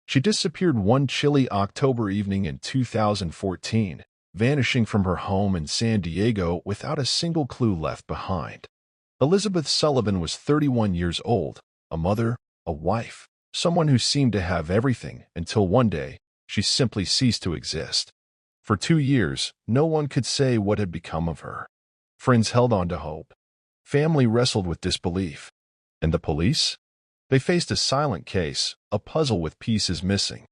She disappeared one chilly October evening in 2014, vanishing from her home in San Diego without a single clue left behind. Elizabeth Sullivan was 31 years old, a mother, a wife, someone who seemed to have everything until one day she simply ceased to exist. For 2 years, no one could say what had become of her. Friends held on to hope. Family wrestled with disbelief. And the police? They faced a silent case, a puzzle with pieces missing.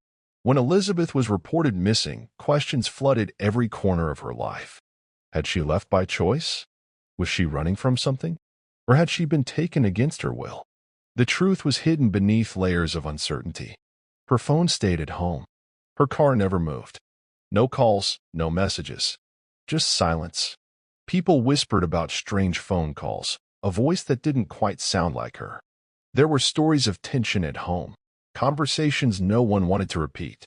When Elizabeth was reported missing, questions flooded every corner of her life. Had she left by choice? Was she running from something? Or had she been taken against her will? The truth was hidden beneath layers of uncertainty. Her phone stayed at home. Her car never moved. No calls, no messages. Just silence. People whispered about strange phone calls, a voice that didn't quite sound like her. There were stories of tension at home, conversations no one wanted to repeat.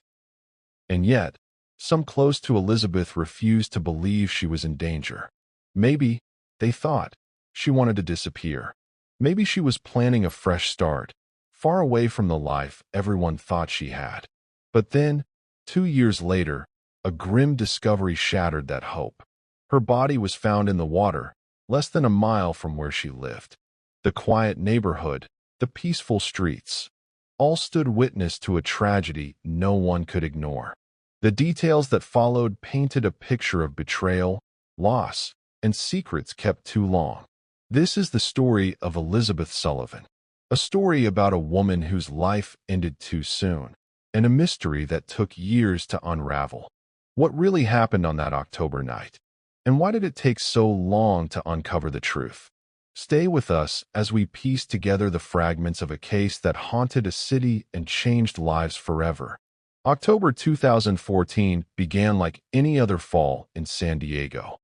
And yet, some close to Elizabeth refused to believe she was in danger. Maybe, they thought, she wanted to disappear. Maybe she was planning a fresh start, far away from the life everyone thought she had. But then, 2 years later, a grim discovery shattered that hope. Her body was found in the water, less than a mile from where she lived. The quiet neighborhood, the peaceful streets, all stood witness to a tragedy no one could ignore. The details that followed painted a picture of betrayal, loss, and secrets kept too long. This is the story of Elizabeth Sullivan, a story about a woman whose life ended too soon, and a mystery that took years to unravel. What really happened on that October night? And why did it take so long to uncover the truth? Stay with us as we piece together the fragments of a case that haunted a city and changed lives forever. October 2014 began like any other fall in San Diego.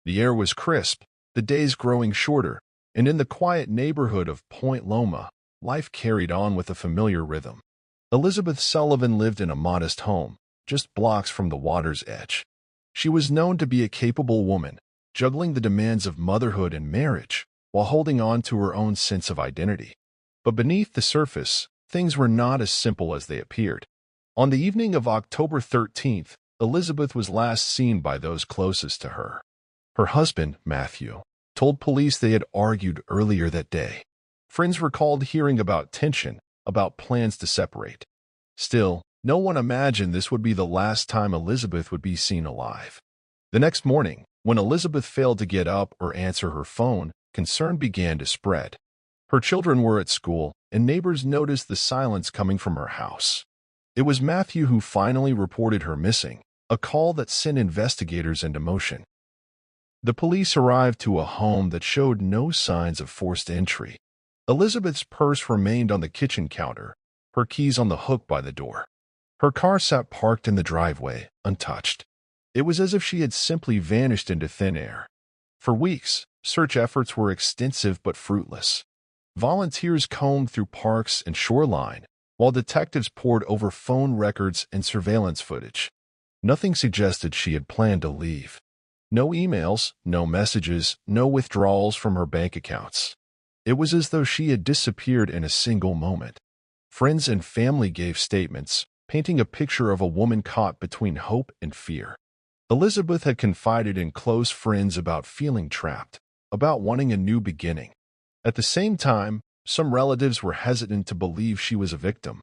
The air was crisp, the days growing shorter, and in the quiet neighborhood of Point Loma, life carried on with a familiar rhythm. Elizabeth Sullivan lived in a modest home, just blocks from the water's edge. She was known to be a capable woman, juggling the demands of motherhood and marriage, while holding on to her own sense of identity. But beneath the surface, things were not as simple as they appeared. On the evening of October 13th, Elizabeth was last seen by those closest to her. Her husband, Matthew, told police they had argued earlier that day. Friends recalled hearing about tension, about plans to separate. Still, no one imagined this would be the last time Elizabeth would be seen alive. The next morning, when Elizabeth failed to get up or answer her phone, concern began to spread. Her children were at school, and neighbors noticed the silence coming from her house. It was Matthew who finally reported her missing, a call that sent investigators into motion. The police arrived to a home that showed no signs of forced entry. Elizabeth's purse remained on the kitchen counter, her keys on the hook by the door. Her car sat parked in the driveway, untouched. It was as if she had simply vanished into thin air. For weeks, search efforts were extensive but fruitless. Volunteers combed through parks and shoreline, while detectives pored over phone records and surveillance footage. Nothing suggested she had planned to leave. No emails, no messages, no withdrawals from her bank accounts. It was as though she had disappeared in a single moment. Friends and family gave statements, painting a picture of a woman caught between hope and fear. Elizabeth had confided in close friends about feeling trapped, about wanting a new beginning. At the same time, some relatives were hesitant to believe she was a victim.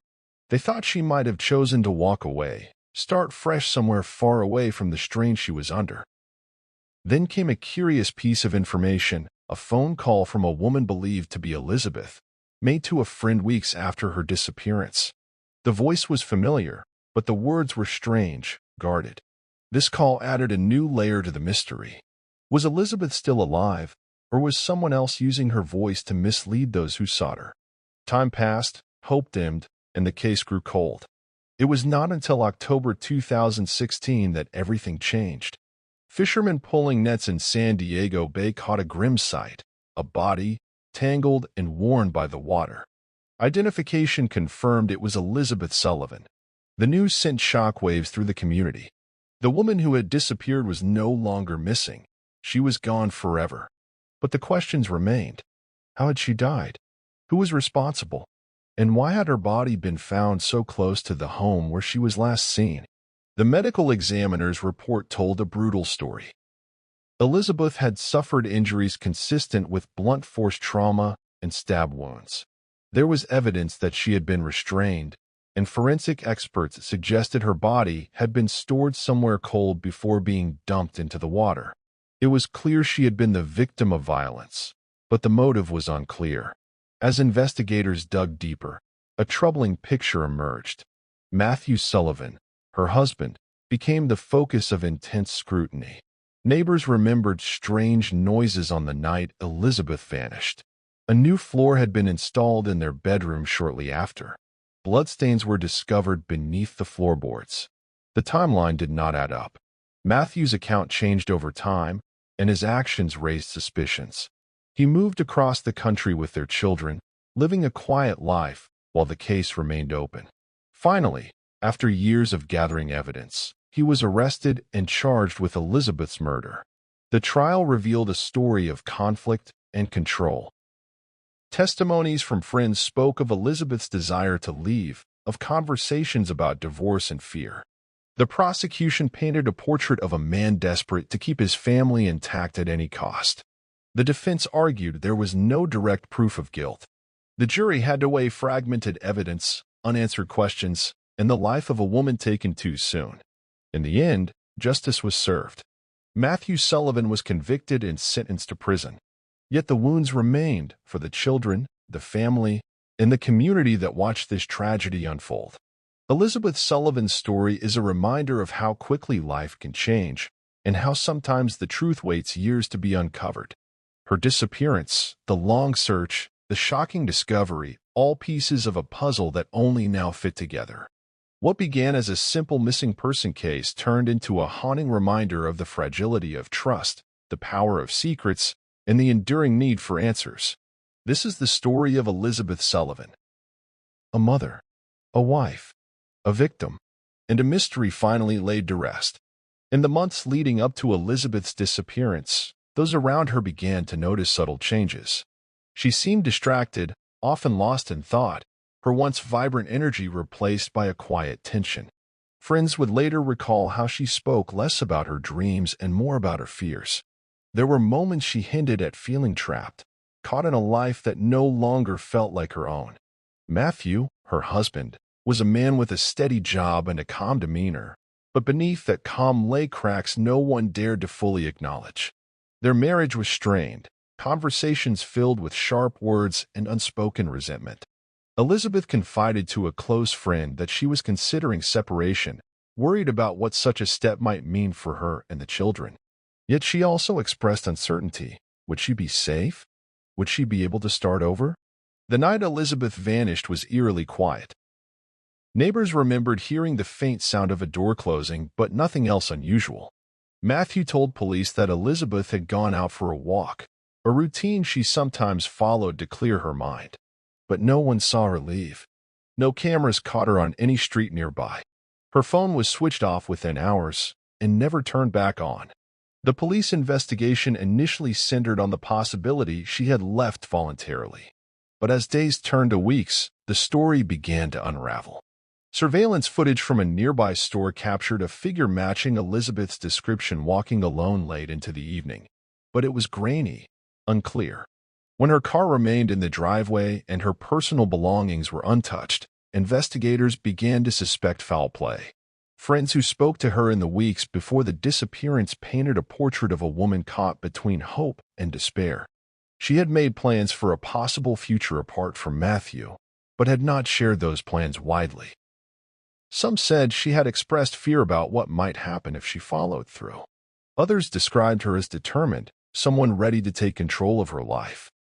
They thought she might have chosen to walk away, start fresh somewhere far away from the strain she was under. Then came a curious piece of information, a phone call from a woman believed to be Elizabeth, made to a friend weeks after her disappearance. The voice was familiar, but the words were strange, guarded. This call added a new layer to the mystery. Was Elizabeth still alive, or was someone else using her voice to mislead those who sought her? Time passed, hope dimmed, and the case grew cold. It was not until October 2016 that everything changed. Fishermen pulling nets in San Diego Bay caught a grim sight, a body, tangled and worn by the water. Identification confirmed it was Elizabeth Sullivan. The news sent shockwaves through the community. The woman who had disappeared was no longer missing. She was gone forever. But the questions remained. How had she died? Who was responsible? And why had her body been found so close to the home where she was last seen? The medical examiner's report told a brutal story. Elizabeth had suffered injuries consistent with blunt force trauma and stab wounds. There was evidence that she had been restrained, and forensic experts suggested her body had been stored somewhere cold before being dumped into the water. It was clear she had been the victim of violence, but the motive was unclear. As investigators dug deeper, a troubling picture emerged. Matthew Sullivan, her husband, became the focus of intense scrutiny. Neighbors remembered strange noises on the night Elizabeth vanished. A new floor had been installed in their bedroom shortly after. Bloodstains were discovered beneath the floorboards. The timeline did not add up. Matthew's account changed over time, and his actions raised suspicions. He moved across the country with their children, living a quiet life while the case remained open. Finally, after years of gathering evidence, he was arrested and charged with Elizabeth's murder. The trial revealed a story of conflict and control. Testimonies from friends spoke of Elizabeth's desire to leave, of conversations about divorce and fear. The prosecution painted a portrait of a man desperate to keep his family intact at any cost. The defense argued there was no direct proof of guilt. The jury had to weigh fragmented evidence, unanswered questions, and the life of a woman taken too soon. In the end, justice was served. Matthew Sullivan was convicted and sentenced to prison. Yet the wounds remained for the children, the family, and the community that watched this tragedy unfold. Elizabeth Sullivan's story is a reminder of how quickly life can change, and how sometimes the truth waits years to be uncovered. Her disappearance, the long search, the shocking discovery, all pieces of a puzzle that only now fit together. What began as a simple missing person case turned into a haunting reminder of the fragility of trust, the power of secrets, and the enduring need for answers. This is the story of Elizabeth Sullivan. A mother, a wife, a victim, and a mystery finally laid to rest. In the months leading up to Elizabeth's disappearance, those around her began to notice subtle changes. She seemed distracted, often lost in thought, her once vibrant energy replaced by a quiet tension. Friends would later recall how she spoke less about her dreams and more about her fears. There were moments she hinted at feeling trapped, caught in a life that no longer felt like her own. Matthew, her husband, was a man with a steady job and a calm demeanor, but beneath that calm lay cracks no one dared to fully acknowledge. Their marriage was strained, conversations filled with sharp words and unspoken resentment. Elizabeth confided to a close friend that she was considering separation, worried about what such a step might mean for her and the children. Yet she also expressed uncertainty. Would she be safe? Would she be able to start over? The night Elizabeth vanished was eerily quiet. Neighbors remembered hearing the faint sound of a door closing, but nothing else unusual. Matthew told police that Elizabeth had gone out for a walk, a routine she sometimes followed to clear her mind. But no one saw her leave. No cameras caught her on any street nearby. Her phone was switched off within hours and never turned back on. The police investigation initially centered on the possibility she had left voluntarily. But as days turned to weeks, the story began to unravel. Surveillance footage from a nearby store captured a figure matching Elizabeth's description walking alone late into the evening. But it was grainy, unclear. When her car remained in the driveway and her personal belongings were untouched, investigators began to suspect foul play. Friends who spoke to her in the weeks before the disappearance painted a portrait of a woman caught between hope and despair. She had made plans for a possible future apart from Matthew, but had not shared those plans widely. Some said she had expressed fear about what might happen if she followed through. Others described her as determined, someone ready to take control of her life.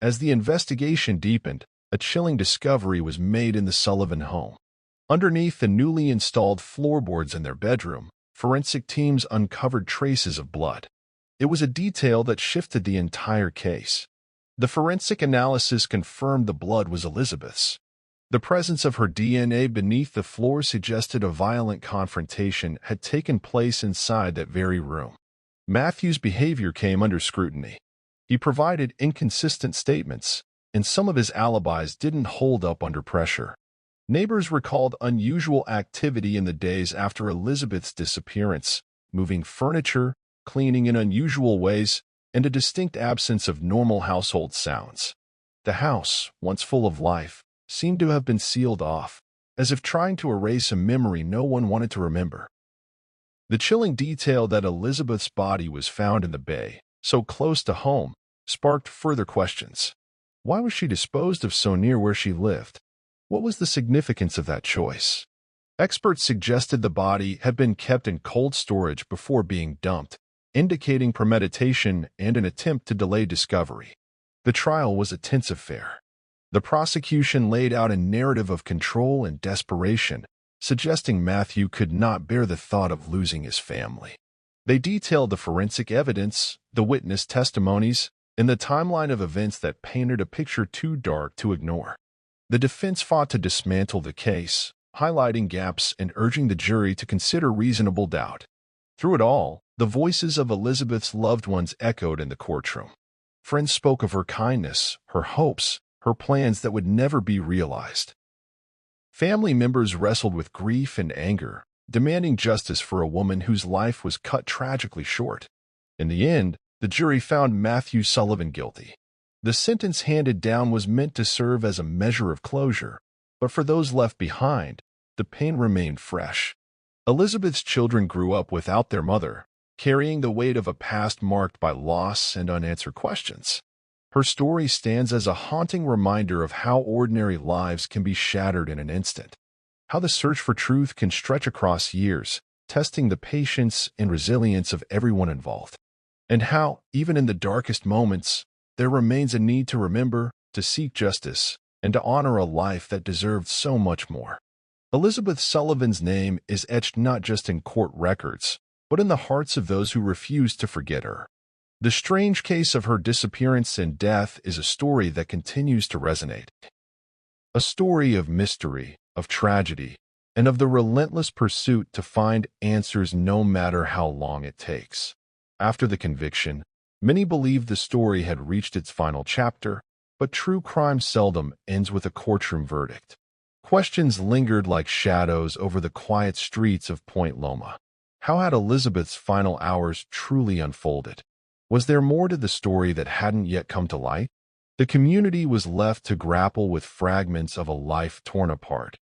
As the investigation deepened, a chilling discovery was made in the Sullivan home. Underneath the newly installed floorboards in their bedroom, forensic teams uncovered traces of blood. It was a detail that shifted the entire case. The forensic analysis confirmed the blood was Elizabeth's. The presence of her DNA beneath the floor suggested a violent confrontation had taken place inside that very room. Matthew's behavior came under scrutiny. He provided inconsistent statements, and some of his alibis didn't hold up under pressure. Neighbors recalled unusual activity in the days after Elizabeth's disappearance, moving furniture, cleaning in unusual ways, and a distinct absence of normal household sounds. The house, once full of life, seemed to have been sealed off, as if trying to erase a memory no one wanted to remember. The chilling detail that Elizabeth's body was found in the bay, so close to home, sparked further questions. Why was she disposed of so near where she lived? What was the significance of that choice? Experts suggested the body had been kept in cold storage before being dumped, indicating premeditation and an attempt to delay discovery. The trial was a tense affair. The prosecution laid out a narrative of control and desperation, suggesting Matthew could not bear the thought of losing his family. They detailed the forensic evidence, the witness testimonies, and the timeline of events that painted a picture too dark to ignore. The defense fought to dismantle the case, highlighting gaps and urging the jury to consider reasonable doubt. Through it all, the voices of Elizabeth's loved ones echoed in the courtroom. Friends spoke of her kindness, her hopes, her plans that would never be realized. Family members wrestled with grief and anger, demanding justice for a woman whose life was cut tragically short. In the end, the jury found Matthew Sullivan guilty. The sentence handed down was meant to serve as a measure of closure, but for those left behind, the pain remained fresh. Elizabeth's children grew up without their mother, carrying the weight of a past marked by loss and unanswered questions. Her story stands as a haunting reminder of how ordinary lives can be shattered in an instant, how the search for truth can stretch across years, testing the patience and resilience of everyone involved, and how, even in the darkest moments, there remains a need to remember, to seek justice, and to honor a life that deserved so much more. Elizabeth Sullivan's name is etched not just in court records, but in the hearts of those who refuse to forget her. The strange case of her disappearance and death is a story that continues to resonate. A story of mystery, of tragedy, and of the relentless pursuit to find answers no matter how long it takes. After the conviction, many believed the story had reached its final chapter, but true crime seldom ends with a courtroom verdict. Questions lingered like shadows over the quiet streets of Point Loma. How had Elizabeth's final hours truly unfolded? Was there more to the story that hadn't yet come to light? The community was left to grapple with fragments of a life torn apart,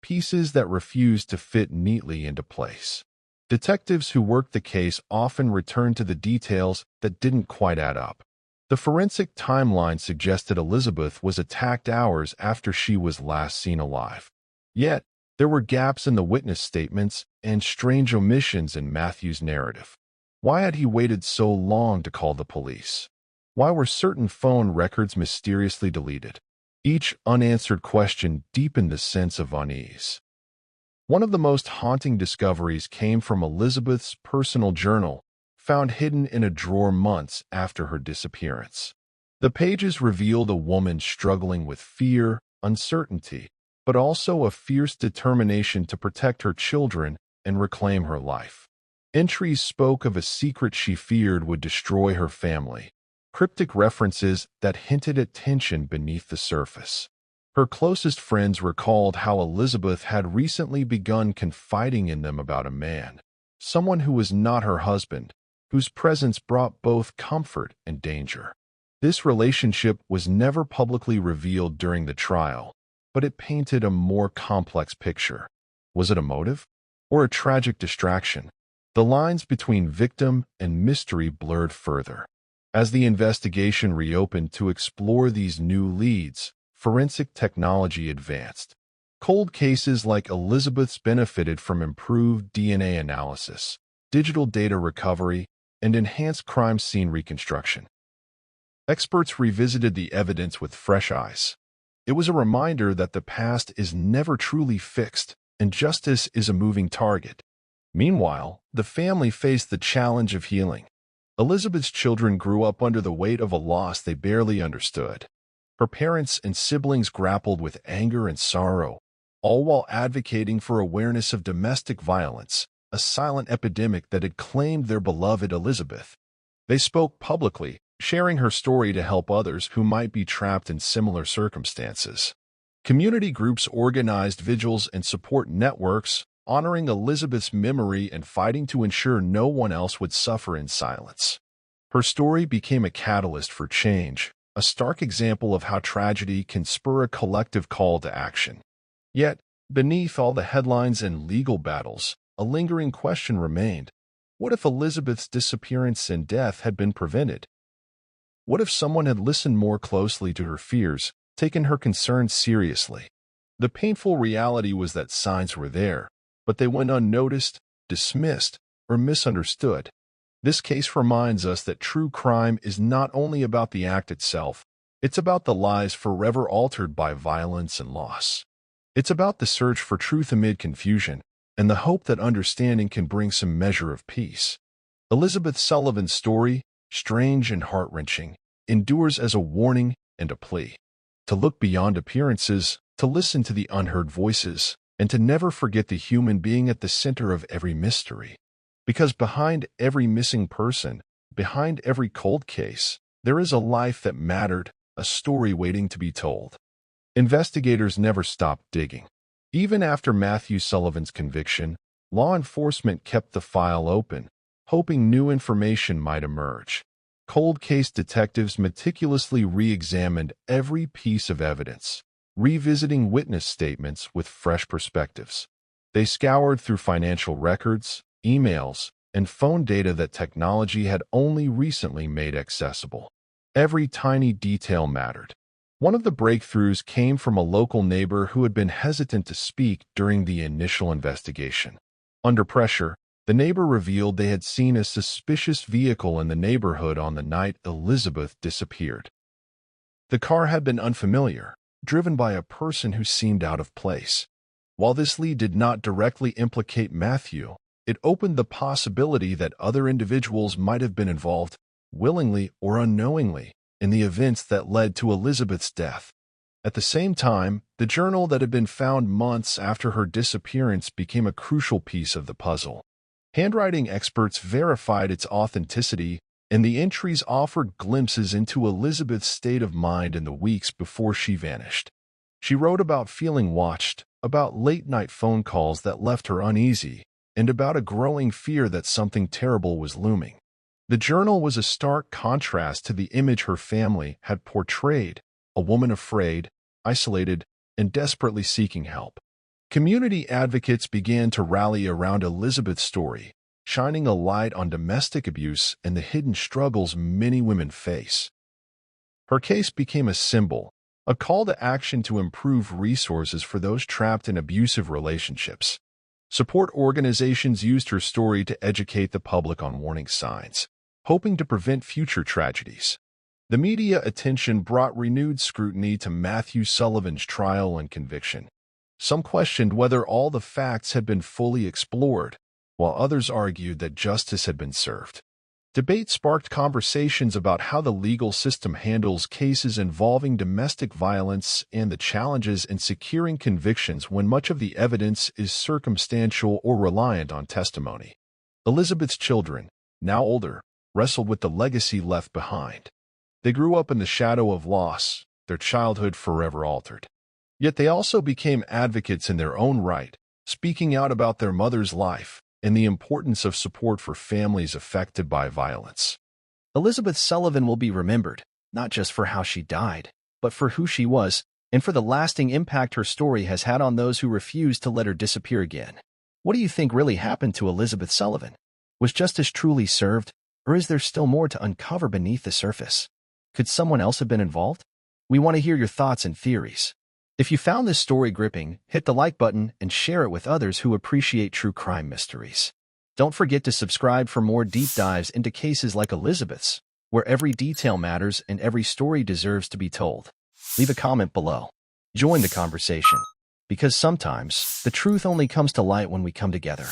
pieces that refused to fit neatly into place. Detectives who worked the case often returned to the details that didn't quite add up. The forensic timeline suggested Elizabeth was attacked hours after she was last seen alive. Yet, there were gaps in the witness statements and strange omissions in Matthew's narrative. Why had he waited so long to call the police? Why were certain phone records mysteriously deleted? Each unanswered question deepened the sense of unease. One of the most haunting discoveries came from Elizabeth's personal journal, found hidden in a drawer months after her disappearance. The pages revealed a woman struggling with fear, uncertainty, but also a fierce determination to protect her children and reclaim her life. Entries spoke of a secret she feared would destroy her family, cryptic references that hinted at tension beneath the surface. Her closest friends recalled how Elizabeth had recently begun confiding in them about a man, someone who was not her husband, whose presence brought both comfort and danger. This relationship was never publicly revealed during the trial, but it painted a more complex picture. Was it a motive? Or a tragic distraction? The lines between victim and mystery blurred further. As the investigation reopened to explore these new leads, forensic technology advanced. Cold cases like Elizabeth's benefited from improved DNA analysis, digital data recovery, and enhanced crime scene reconstruction. Experts revisited the evidence with fresh eyes. It was a reminder that the past is never truly fixed, and justice is a moving target. Meanwhile, the family faced the challenge of healing. Elizabeth's children grew up under the weight of a loss they barely understood. Her parents and siblings grappled with anger and sorrow, all while advocating for awareness of domestic violence, a silent epidemic that had claimed their beloved Elizabeth. They spoke publicly, sharing her story to help others who might be trapped in similar circumstances. Community groups organized vigils and support networks, honoring Elizabeth's memory and fighting to ensure no one else would suffer in silence. Her story became a catalyst for change, a stark example of how tragedy can spur a collective call to action. Yet, beneath all the headlines and legal battles, a lingering question remained. What if Elizabeth's disappearance and death had been prevented? What if someone had listened more closely to her fears, taken her concerns seriously? The painful reality was that signs were there, but they went unnoticed, dismissed, or misunderstood. This case reminds us that true crime is not only about the act itself, it's about the lives forever altered by violence and loss. It's about the search for truth amid confusion, and the hope that understanding can bring some measure of peace. Elizabeth Sullivan's story, strange and heart-wrenching, endures as a warning and a plea. To look beyond appearances, to listen to the unheard voices, and to never forget the human being at the center of every mystery. Because behind every missing person, behind every cold case, there is a life that mattered, a story waiting to be told. Investigators never stopped digging. Even after Matthew Sullivan's conviction, law enforcement kept the file open, hoping new information might emerge. Cold case detectives meticulously re-examined every piece of evidence, revisiting witness statements with fresh perspectives. They scoured through financial records, emails, and phone data that technology had only recently made accessible. Every tiny detail mattered. One of the breakthroughs came from a local neighbor who had been hesitant to speak during the initial investigation. Under pressure, the neighbor revealed they had seen a suspicious vehicle in the neighborhood on the night Elizabeth disappeared. The car had been unfamiliar, driven by a person who seemed out of place. While this lead did not directly implicate Matthew, it opened the possibility that other individuals might have been involved, willingly or unknowingly, in the events that led to Elizabeth's death. At the same time, the journal that had been found months after her disappearance became a crucial piece of the puzzle. Handwriting experts verified its authenticity, and the entries offered glimpses into Elizabeth's state of mind in the weeks before she vanished. She wrote about feeling watched, about late-night phone calls that left her uneasy, and about a growing fear that something terrible was looming. The journal was a stark contrast to the image her family had portrayed, a woman afraid, isolated, and desperately seeking help. Community advocates began to rally around Elizabeth's story, shining a light on domestic abuse and the hidden struggles many women face. Her case became a symbol, a call to action to improve resources for those trapped in abusive relationships. Support organizations used her story to educate the public on warning signs, hoping to prevent future tragedies. The media attention brought renewed scrutiny to Matthew Sullivan's trial and conviction. Some questioned whether all the facts had been fully explored, while others argued that justice had been served. Debate sparked conversations about how the legal system handles cases involving domestic violence and the challenges in securing convictions when much of the evidence is circumstantial or reliant on testimony. Elizabeth's children, now older, wrestled with the legacy left behind. They grew up in the shadow of loss, their childhood forever altered. Yet they also became advocates in their own right, speaking out about their mother's life and the importance of support for families affected by violence. Elizabeth Sullivan will be remembered, not just for how she died, but for who she was and for the lasting impact her story has had on those who refused to let her disappear again. What do you think really happened to Elizabeth Sullivan? Was justice truly served, or is there still more to uncover beneath the surface? Could someone else have been involved? We want to hear your thoughts and theories. If you found this story gripping, hit the like button and share it with others who appreciate true crime mysteries. Don't forget to subscribe for more deep dives into cases like Elizabeth's, where every detail matters and every story deserves to be told. Leave a comment below. Join the conversation, because sometimes the truth only comes to light when we come together.